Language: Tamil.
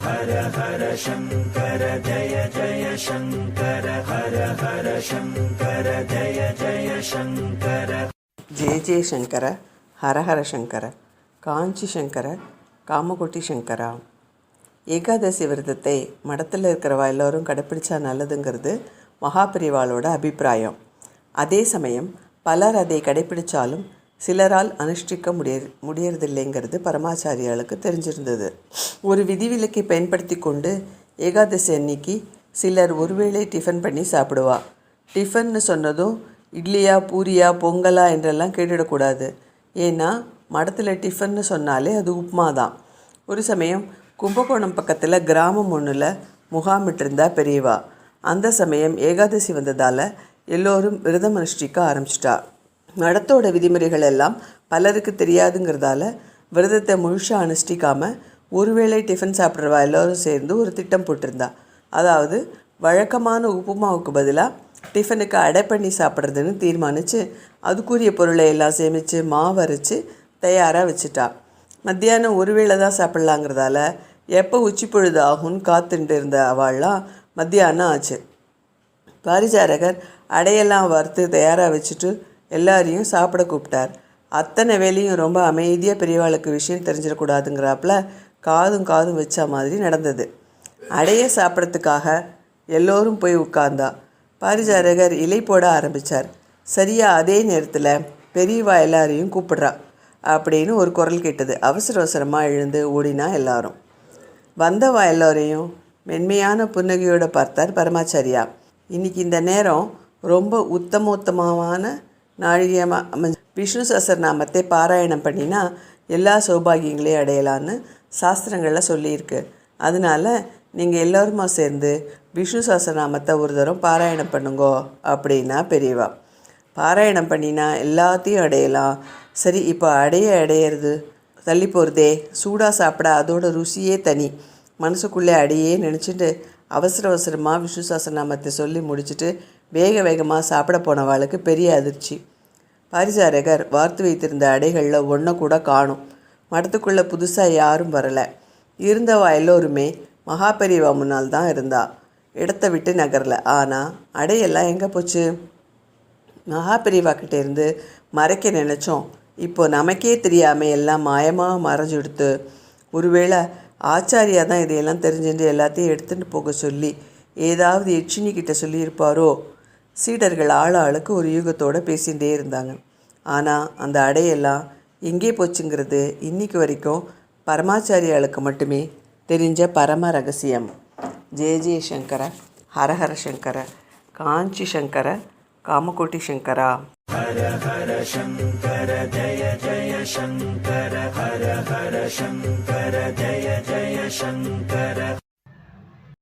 ஹர ஹர சங்கர ஜய ஜய சங்கர ஹர ஹர சங்கர ஜய ஜய சங்கர. ஜெய ஜெய சங்கர ஹரஹர சங்கர காஞ்சி சங்கர காமகோட்டி சங்கரா. ஏகாதசி விரதத்தை மடத்தில் இருக்கிறவா எல்லோரும் கடைப்பிடிச்சா நல்லதுங்கிறது மகாபரிவாளோட அபிப்பிராயம். அதே சமயம் பலர் அதை கடைப்பிடிச்சாலும் சிலரால் அனுஷ்டிக்க முடியறதில்லைங்கிறது பரமாச்சாரியாளுக்கு தெரிஞ்சிருந்தது. ஒரு விதிவிலக்கை பயன்படுத்தி கொண்டு ஏகாதசி அன்னைக்கு சிலர் ஒருவேளை டிஃபன் பண்ணி சாப்பிடுவா. டிஃபன்னு சொன்னதும் இட்லியா பூரியா பொங்கலா என்றெல்லாம் கேட்டுடக்கூடாது. ஏன்னா மடத்தில் டிஃபன்னு சொன்னாலே அது உப்புமா தான். ஒரு சமயம் கும்பகோணம் பக்கத்தில் கிராமம் ஒன்றில் முகாமிட்டிருந்தா பெரியவா. அந்த சமயம் ஏகாதசி வந்ததால் எல்லோரும் விரதம் அனுஷ்டிக்க ஆரம்பிச்சிட்டா. மடத்தோட விதிமுறைகள் எல்லாம் பலருக்கு தெரியாதுங்கிறதால விரதத்தை முழுசாக அனுஷ்டிக்காமல் ஒருவேளை டிஃபன் சாப்பிட்றவா எல்லோரும் சேர்ந்து ஒரு திட்டம் போட்டிருந்தா. அதாவது வழக்கமான உப்புமாவுக்கு பதிலாக டிஃபனுக்கு அடை பண்ணி சாப்பிட்றதுன்னு தீர்மானித்து அதுக்குரிய பொருளை எல்லாம் சேமித்து மாவு அரைச்சி தயாராக வச்சுட்டா. மத்தியானம் ஒருவேளை தான் சாப்பிட்லாங்கிறதால எப்போ உச்சி பொழுது ஆகும்னு காத்துட்டு இருந்த அவள்லாம் மத்தியானம் ஆச்சு. பாரிஜாரகர் அடையெல்லாம் வறுத்து தயாராக வச்சுட்டு எல்லாரையும் சாப்பிட கூப்பிட்டார். அத்தனை வேலையும் ரொம்ப அமைதியாக பெரியவாளுக்கு விஷயம் தெரிஞ்சிடக்கூடாதுங்கிறாப்புல காதும் வச்ச மாதிரி நடந்தது. அடையை சாப்பிட்றதுக்காக எல்லோரும் போய் உட்கார்ந்தா. பாரிஜாரகர் இலை போட ஆரம்பித்தார். சரியாக அதே நேரத்தில் பெரியவா எல்லாரையும் கூப்பிட்றா அப்படின்னு ஒரு குரல் கேட்டது. அவசரமாக எழுந்து ஓடினா எல்லாரும். வந்தவா எல்லோரையும் மென்மையான புன்னகையோடு பார்த்தார் பரமாச்சாரியா. இன்றைக்கி இந்த நேரம் ரொம்ப உத்தமமான நாழிகமாக விஷ்ணு சஹஸ்ரநாமத்தை பாராயணம் பண்ணினா எல்லா சௌபாகியங்களையும் அடையலான்னு சாஸ்திரங்களில் சொல்லியிருக்கு. அதனால் நீங்கள் எல்லோருமா சேர்ந்து விஷ்ணு சஹஸ்ரநாமத்தை ஒரு தரம் பாராயணம் பண்ணுங்கோ அப்படின்னா பெரியவா. பாராயணம் பண்ணினா எல்லாத்தையும் அடையலாம். சரி, இப்போ அடையிறது தள்ளி போகிறதே, சூடாக சாப்பிட அதோட ருசியே தனி. மனசுக்குள்ளே அடையே நினச்சிட்டு அவசரமாக விஷ்ணு சஹஸ்ரநாமத்தை சொல்லி முடிச்சுட்டு வேகமாக சாப்பிட போனவாளுக்கு பெரிய அதிர்ச்சி. பாரிஜாரகர் வார்த்து வைத்திருந்த அடைகளில் ஒன்றை கூட காணும். மடத்துக்குள்ளே புதுசாக யாரும் வரலை. இருந்தவா எல்லோருமே மகாபெரிவா முன்னால் தான் இருந்தா. இடத்த விட்டு நகரல. ஆனால் அடையெல்லாம் எங்கே போச்சு? மகாபெரிவா கிட்டேருந்து மறைக்க நினச்சோம். இப்போது நமக்கே தெரியாமல் எல்லாம் மாயமாக மறைஞ்சுடுத்து. ஒருவேளை ஆச்சாரியா தான் இதையெல்லாம் தெரிஞ்சுட்டு எல்லாத்தையும் எடுத்துகிட்டு போக சொல்லி ஏதாவது யட்சினிக்கிட்ட சொல்லியிருப்பாரோ. சீடர்கள் ஆளுக்கு ஒரு யூகத்தோடு பேசிகிட்டே இருந்தாங்க. ஆனால் அந்த அடையெல்லாம் எங்கே போச்சுங்கிறது இன்றைக்கு வரைக்கும் பரமாச்சாரியாளுக்கு மட்டுமே தெரிஞ்ச பரம ரகசியம். ஜெய ஜெய சங்கர ஹரஹர சங்கர காஞ்சி சங்கர காமகோட்டி சங்கரா. ஹர ஹர சங்கர ஜய ஜய சங்கர ஹர ஹர சங்கர ஜய ஜய சங்கர.